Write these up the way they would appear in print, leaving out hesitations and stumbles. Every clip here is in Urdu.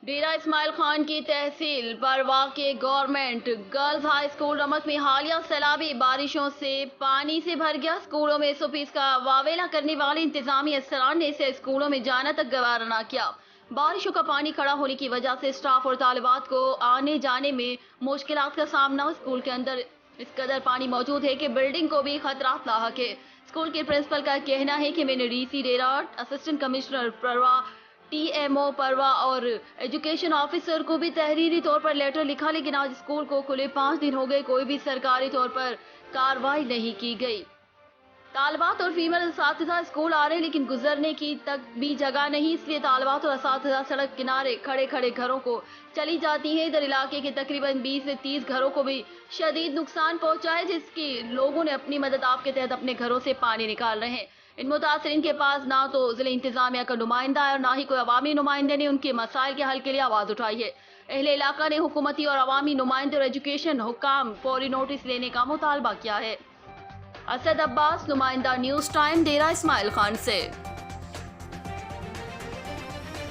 ڈیرہ اسماعیل خان کی تحصیل پروا کے گورنمنٹ گرلز ہائی اسکول رمت میں حالیہ سیلابی بارشوں سے پانی سے بھر گیا۔ اسکولوں میں SOPs کا واویلا کرنے والے انتظامی افسران نے اسے اسکولوں میں جانا تک گوارا نہ کیا۔ بارشوں کا پانی کھڑا ہونے کی وجہ سے اسٹاف اور طالبات کو آنے جانے میں مشکلات کا سامنا۔ اسکول کے اندر اس قدر پانی موجود ہے کہ بلڈنگ کو بھی خطرات لاحق ہے۔ اسکول کے پرنسپل کا کہنا ہے کہ میں نے DC ڈیرہ، اسسٹنٹ کمشنر پروا، TMO پروا اور ایجوکیشن آفیسر کو بھی تحریری طور پر لیٹر لکھا، لیکن آج اسکول کو کھلے 5 دن ہو گئے، کوئی بھی سرکاری طور پر کارروائی نہیں کی گئی۔ طالبات اور فیمل اساتذہ اسکول آ رہے ہیں لیکن گزرنے کی تک بھی جگہ نہیں، اس لیے طالبات اور اساتذہ سڑک کنارے کھڑے کھڑے گھروں کو چلی جاتی ہیں۔ ادھر علاقے کے تقریباً 20 سے 30 گھروں کو بھی شدید نقصان پہنچا ہے، جس کی لوگوں نے اپنی مدد آپ کے تحت اپنے گھروں سے پانی نکال رہے ہیں۔ ان متاثرین کے پاس نہ تو ضلع انتظامیہ کا نمائندہ ہے اور نہ ہی کوئی عوامی نمائندے نے ان کے مسائل کے حل کے لیے آواز اٹھائی ہے۔ اہل علاقہ نے حکومتی اور عوامی نمائندے اور ایجوکیشن حکام فوری نوٹس لینے کا مطالبہ کیا ہے۔ اسد عباس، نمائندہ نیوز ٹائم، ڈیرہ اسماعیل خان سے۔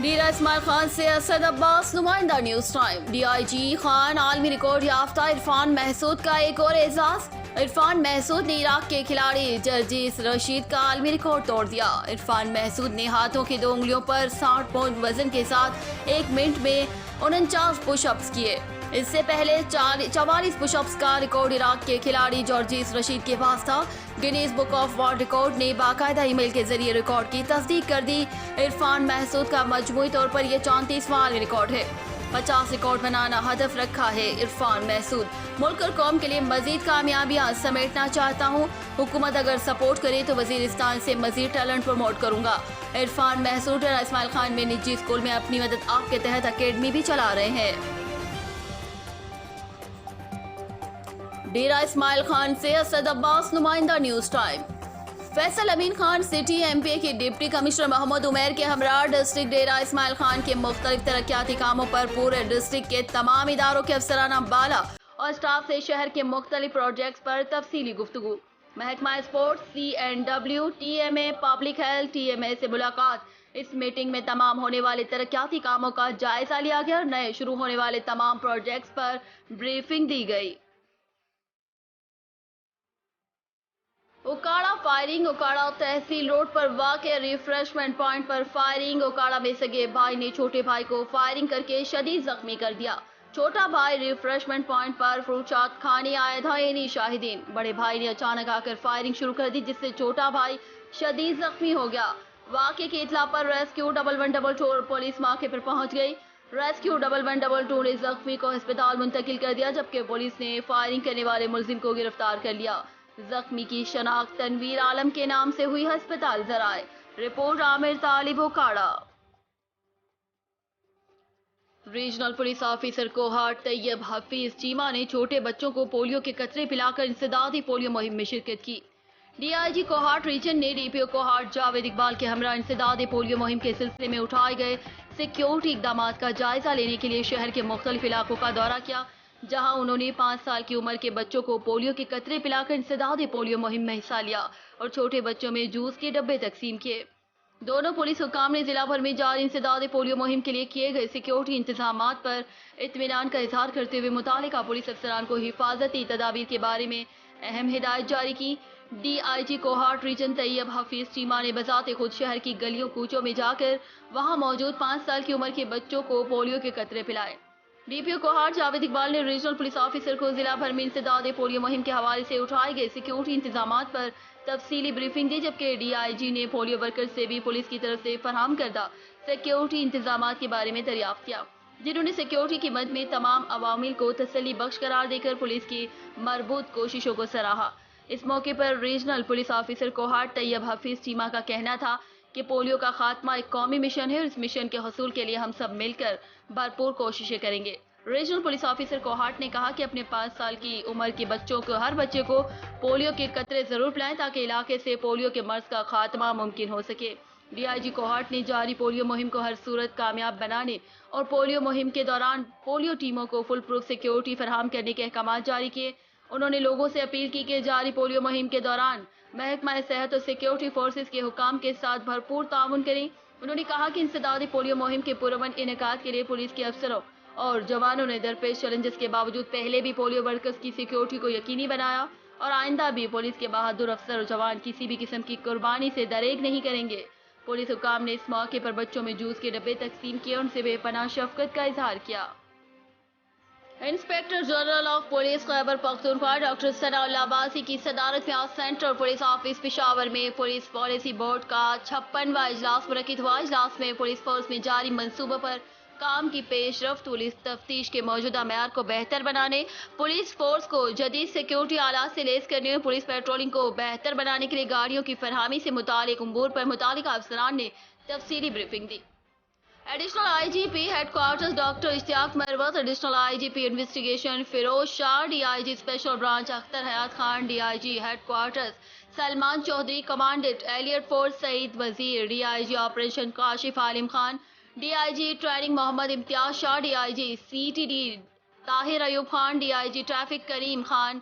ڈیرہ اسماعیل خان سے اسد عباس، نمائندہ نیوز ٹائم۔ DIG خان عالمی ریکارڈ یافتہ عرفان محسود کا ایک اور اعزاز۔ عرفان محسود نے عراق کے کھلاڑی جرجیس رشید کا عالمی ریکارڈ توڑ دیا۔ عرفان محسود نے ہاتھوں کی 2 انگلیوں پر 60 پاؤنڈ وزن کے ساتھ 1 منٹ میں 49 پش اپس کیے۔ اس سے پہلے 44 پش اپس کا ریکارڈ عراق کے کھلاڑی جرجیس رشید کے پاس تھا۔ Guinness book of world record نے باقاعدہ ای میل کے ذریعے ریکارڈ کی تصدیق کر دی۔ عرفان محسود کا مجموعی طور پر یہ 34واں عالمی ریکارڈ ہے۔ 50 ریکارڈ بنانا ہدف رکھا ہے عرفان محسود۔ ملک اور قوم کے لیے مزید کامیابیاں سمیٹنا چاہتا ہوں۔ حکومت اگر سپورٹ کرے تو وزیرستان سے مزید ٹیلنٹ پروموٹ کروں گا۔ عرفان محسود ڈیرہ اسماعیل خان میں نجی اسکول میں اپنی مدد آپ کے تحت اکیڈمی بھی چلا رہے ہیں۔ ڈیرہ اسماعیل خان سے اسد عباس، نمائندہ نیوز ٹائم۔ فیصل امین خان سٹی MP کے ڈپٹی کمشنر محمد عمیر کے ہمراہ ڈسٹرکٹ ڈیرہ اسماعیل خان کے مختلف ترقیاتی کاموں پر پورے ڈسٹرکٹ کے تمام اداروں کے افسرانہ بالا اور سٹاف سے شہر کے مختلف پروجیکٹس پر تفصیلی گفتگو۔ محکمہ sports, CNW، TMA، public health, TMA سے ملاقات۔ اس میٹنگ میں تمام ہونے والے ترقیاتی کاموں کا جائزہ لیا گیا اور نئے شروع ہونے والے تمام پروجیکٹس پر بریفنگ دی گئی۔ اکاڑا فائرنگ، اکاڑا تحصیل روڈ پر واقع ریفریشمنٹ پوائنٹ پر فائرنگ۔ اکاڑا میں سگے بھائی نے چھوٹے بھائی کو فائرنگ کر کے شدید زخمی کر دیا۔ چھوٹا بھائی ریفریشمنٹ پوائنٹ پر فروٹ چاٹ کھانے آیا تھا، یعنی شاہدین۔ بڑے بھائی نے اچانک آ کر فائرنگ شروع کر دی، جس سے چھوٹا بھائی شدید زخمی ہو گیا۔ واقعے کی اطلاع پر ریسکیو 1122 اور پولیس موقع پر پہنچ گئی۔ ریسکیو 1122 نے زخمی کو ہسپتال منتقل کر دیا، جبکہ پولیس نے فائرنگ کرنے والے ملزم کو گرفتار کر لیا۔ زخمی کی شناخت تنویر عالم کے نام سے ہوئی۔ ہسپتال ذرائع۔ Report Aamir Talib, Okara. Regional police officer Kohat Tayyab Hafeez Cheema نے چھوٹے بچوں کو پولیو کے قطرے پلا کر انسدادی پولیو مہم میں شرکت کی۔ DIG کوہاٹ ریجن نے DPO کوہاٹ جاوید اقبال کے ہمراہ انسدادی پولیو مہم کے سلسلے میں اٹھائے گئے سیکیورٹی اقدامات کا جائزہ لینے کے لیے شہر کے مختلف علاقوں کا دورہ کیا، جہاں انہوں نے 5 سال کی عمر کے بچوں کو پولیو کے قطرے پلا کر انسدادی پولیو مہم میں حصہ لیا اور چھوٹے بچوں میں جوس کے ڈبے تقسیم کیے۔ دونوں پولیس حکام نے ضلع بھر میں جاری انسدادی پولیو مہم کے لیے کیے گئے سیکیورٹی انتظامات پر اطمینان کا اظہار کرتے ہوئے متعلقہ پولیس افسران کو حفاظتی تدابیر کے بارے میں اہم ہدایت جاری کی۔ DIG کوہاٹ ریجن طیب حفیظ چیمہ نے بذات خود شہر کی گلیوں کوچوں میں جا کر وہاں موجود 5 سال کی عمر کے بچوں کو پولیو کے قطرے پلائے۔ DPO کوہاٹ جاوید اقبال نے ریجنل پولیس آفیسر کو ضلع بھر میں انسدادی پولیو مہم کے حوالے سے اٹھائے گئے سیکیورٹی انتظامات پر تفصیلی بریفنگ دی، جبکہ DIG نے پولیو ورکر سے بھی پولیس کی طرف سے فراہم کردہ سیکیورٹی انتظامات کے بارے میں دریافت کیا، جنہوں نے سیکیورٹی کی مد میں تمام عوامل کو تسلی بخش قرار دے کر پولیس کی مربوط کوششوں کو سراہا۔ اس موقع پر regional police officer Kohat Tayyab Hafeez Cheema کا کہنا تھا کہ پولیو کا خاتمہ ایک قومی مشن ہے اور اس مشن کے حصول کے لیے ہم سب مل کر بھرپور کوششیں کریں گے۔ ریجنل پولیس آفیسر کوہاٹ نے کہا کہ اپنے 5 سال کی عمر کے بچوں کو ہر بچے کو پولیو کے قطرے ضرور پلائیں تاکہ علاقے سے پولیو کے مرض کا خاتمہ ممکن ہو سکے۔ DIG کوہاٹ نے جاری پولیو مہم کو ہر صورت کامیاب بنانے اور پولیو مہم کے دوران پولیو ٹیموں کو فل پروف سیکیورٹی فراہم کرنے کے احکامات جاری کیے۔ انہوں نے لوگوں سے اپیل کی کہ جاری پولیو مہم کے دوران محکمہ صحت اور سیکیورٹی فورسز کے حکام کے ساتھ بھرپور تعاون کریں انہوں نے کہا کہ انسدادی پولیو مہم کے پرامن انعقاد کے لیے پولیس کے افسروں اور جوانوں نے درپیش چیلنجز کے باوجود پہلے بھی پولیو ورکرز کی سیکیورٹی کو یقینی بنایا اور آئندہ بھی پولیس کے بہادر افسر اور جوان کسی بھی قسم کی قربانی سے دریغ نہیں کریں گے۔ پولیس حکام نے اس موقع پر بچوں میں جوس کے ڈبے تقسیم کیے اور ان سے بے پناہ شفقت کا اظہار کیا۔ Inspector general of police Khyber Pakhtunkhwa doctor Sana Ullah Abbasi کی صدارت میں آج سینٹرل پولیس آفس پشاور میں پولیس پالیسی بورڈ کا 56واں اجلاس منعقد ہوا۔ اجلاس میں پولیس فورس میں جاری منصوبوں پر کام کی پیش رفت، پولیس تفتیش کے موجودہ معیار کو بہتر بنانے، پولیس فورس کو جدید سیکیورٹی آلات سے لیس کرنے اور پولیس پیٹرولنگ کو بہتر بنانے کے لیے گاڑیوں کی فراہمی سے متعلق امور پر متعلقہ افسران نے تفصیلی بریفنگ دی۔ Additional I G P headquarters doctor Ishtiaq Marwat, additional I G P investigation Feroz Shah, D I G special branch Akhtar Hayat Khan, D I G headquarters Salman Chaudhry, commandant elite force Saeed Wazir, D I G operation Kashif Alam Khan, D I G training Muhammad Imtiaz Shah, D I G C T D Tahir Ayub Khan, D I G traffic cream Khan,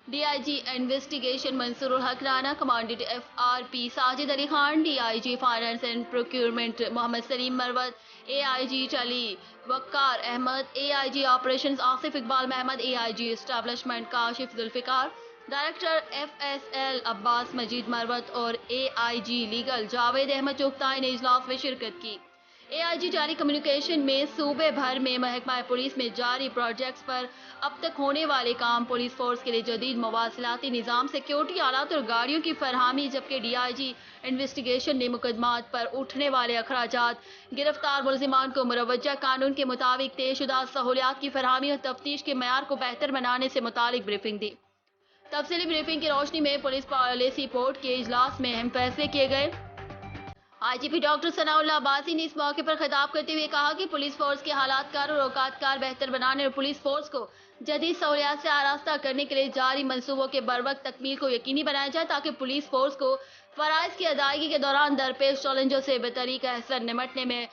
D I G investigation Mansoor ul-Haq Rana, commandant F R P Sajid Ali Khan, D I G finance and procurement Muhammad Saleem Marwat, A I G ٹلی Waqar Ahmad, A I G operations Asif Iqbal Muhammad, A I G establishment Kashif Zulfiqar, director F S L Abbas Majeed Marwat اور A I G legal Javed Ahmad Chughtai نے اجلاس میں شرکت کی۔ اے آئی جی ٹیلی کمیونیکیشن میں صوبے بھر میں محکمہ پولیس میں جاری پروجیکٹس پر اب تک ہونے والے کام، پولیس فورس کے لیے جدید مواصلاتی نظام، سیکیورٹی آلات اور گاڑیوں کی فراہمی، جبکہ ڈی آئی جی انویسٹیگیشن نے مقدمات پر اٹھنے والے اخراجات، گرفتار ملزمان کو مروجہ قانون کے مطابق طے شدہ سہولیات کی فراہمی اور تفتیش کے معیار کو بہتر بنانے سے متعلق بریفنگ دی۔ تفصیلی بریفنگ کی روشنی میں پولیس پالیسی بورڈ کے اجلاس میں اہم فیصلے کیے گئے۔ آئی G P doctor Sana Ullah Abbasi نے اس موقع پر خطاب کرتے ہوئے کہا کہ پولیس فورس کے حالات کار اور اوقات کار بہتر بنانے اور پولیس فورس کو جدید سہولیات سے آراستہ کرنے کے لیے جاری منصوبوں کے بروقت تکمیل کو یقینی بنایا جائے تاکہ پولیس فورس کو فرائض کی ادائیگی کے دوران درپیش چیلنجوں سے بطریقہ احسن نمٹنے میں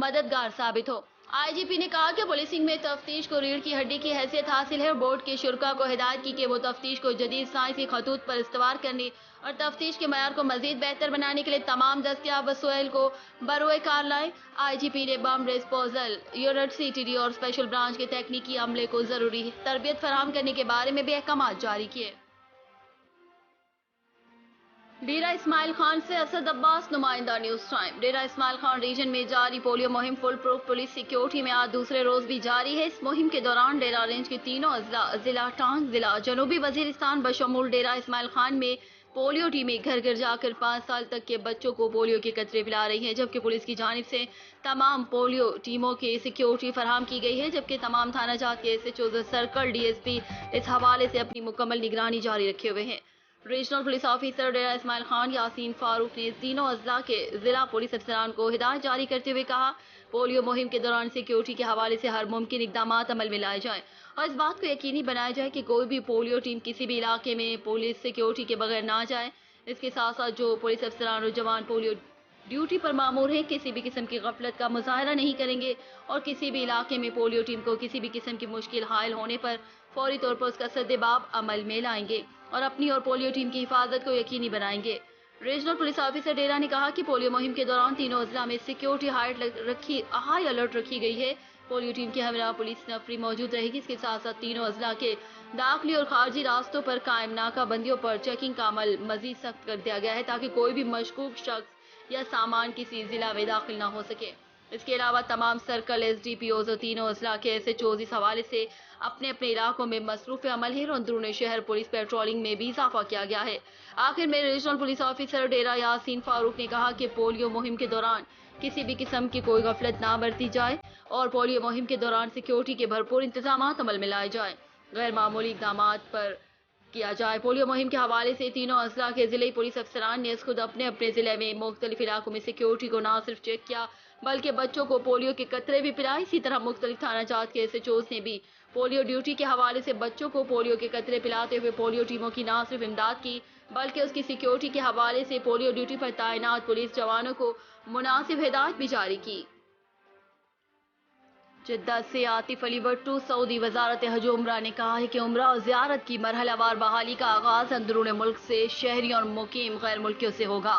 مددگار ثابت ہو۔ آئی جی پی نے کہا کہ پولیسنگ میں تفتیش کو ریڑھ کی ہڈی کی حیثیت حاصل ہے اور بورڈ کے شرکاء کو ہدایت کی کہ وہ تفتیش کو جدید سائنسی خطوط پر استوار کرنے اور تفتیش کے معیار کو مزید بہتر بنانے کے لیے تمام دستیاب وسائل کو بروئے کار لائیں۔ آئی جی پی نے bomb disposal unit, C T D اور اسپیشل برانچ کے تکنیکی عملے کو ضروری تربیت فراہم کرنے کے بارے میں بھی احکامات جاری کیے۔ ڈیرہ اسماعیل خان سے اسد عباس، نمائندہ نیوز ٹائم۔ ڈیرہ اسماعیل خان ریجن میں جاری پولیو مہم فل پروف پولیس سیکیورٹی میں آج دوسرے روز بھی جاری ہے۔ اس مہم کے دوران ڈیرہ رینج کے تینوں اضلاع، ضلع ٹانک، ضلع جنوبی وزیرستان بشمول ڈیرہ اسماعیل خان میں پولیو ٹیمیں گھر گھر جا کر 5 سال تک کے بچوں کو پولیو کے قطرے پلا رہی ہیں، جبکہ پولیس کی جانب سے تمام پولیو ٹیموں کی سیکیورٹی فراہم کی گئی ہے، جبکہ تمام تھانہ جات کے S H Os, circle D S P اس حوالے سے اپنی مکمل نگرانی جاری رکھے ہوئے ہیں۔ Regional police officer Dera Ismail Khan Yasin Farooq نے تینوں اضلاع کے ضلع پولیس افسران کو ہدایت جاری کرتے ہوئے کہا، پولیو مہم کے دوران سیکیورٹی کے حوالے سے ہر ممکن اقدامات عمل میں لائے جائیں اور اس بات کو یقینی بنایا جائے کہ کوئی بھی پولیو ٹیم کسی بھی علاقے میں پولیس سیکیورٹی کے بغیر نہ جائے۔ اس کے ساتھ ساتھ جو پولیس افسران اور جوان پولیو ڈیوٹی پر مامور ہیں، کسی بھی قسم کی غفلت کا مظاہرہ نہیں کریں گے اور کسی بھی علاقے میں پولیو ٹیم کو کسی بھی قسم کی مشکل حائل ہونے پر فوری طور پر اس کا سدباب عمل میں لائیں گے اور اپنی اور پولیو ٹیم کی حفاظت کو یقینی بنائیں گے۔ ریجنل پولیس آفیسر ڈیرہ نے کہا کہ پولیو مہم کے دوران تینوں اضلاع میں سیکیورٹی ہائی الرٹ رکھی گئی ہے۔ پولیو ٹیم کے ہمراہ پولیس نفری موجود رہے گی۔ اس کے ساتھ ساتھ تینوں اضلاع کے داخلی اور خارجی راستوں پر قائم ناکہ بندیوں پر چیکنگ کا عمل مزید سخت کر دیا گیا ہے تاکہ کوئی بھی مشکوک شخص یا سامان کسی ضلع میں داخل نہ ہو سکے۔ اس کے علاوہ تمام circle S D P Os اور تینوں اضلاع کے ایس ایچ اوز اس حوالے سے اپنے اپنے علاقوں میں مصروف عمل ہیں اور اندرون شہر پولیس پیٹرولنگ میں بھی اضافہ کیا گیا ہے۔ آخر میں ریجنل پولیس آفیسر ڈیرہ یاسین فاروق نے کہا کہ پولیو مہم کے دوران کسی بھی قسم کی کوئی غفلت نہ برتی جائے اور پولیو مہم کے دوران سیکیورٹی کے بھرپور انتظامات عمل میں لائے جائیں، غیر معمولی اقدامات پر کیا جائے۔ پولیو مہم کے حوالے سے تینوں اضلاع کے ضلعی پولیس افسران نے خود اپنے اپنے ضلع میں مختلف علاقوں میں سیکیورٹی کو نہ صرف چیک کیا بلکہ بچوں کو پولیو کے قطرے بھی پلائے۔ اسی طرح مختلف تھانہ جات کے ایس ایچ اوز نے بھی پولیو ڈیوٹی کے حوالے سے بچوں کو پولیو کے قطرے پلاتے ہوئے پولیو ٹیموں کی نہ صرف امداد کی بلکہ اس کی سیکیورٹی کے حوالے سے پولیو ڈیوٹی پر تعینات پولیس جوانوں کو مناسب ہدایت بھی جاری کی۔ جدہ سے عاطف علی بٹو۔ سعودی وزارت حج و عمرہ نے کہا ہے کہ عمرہ اور زیارت کی مرحلہ وار بحالی کا آغاز اندرون ملک سے شہریوں اور مقیم غیر ملکیوں سے ہوگا۔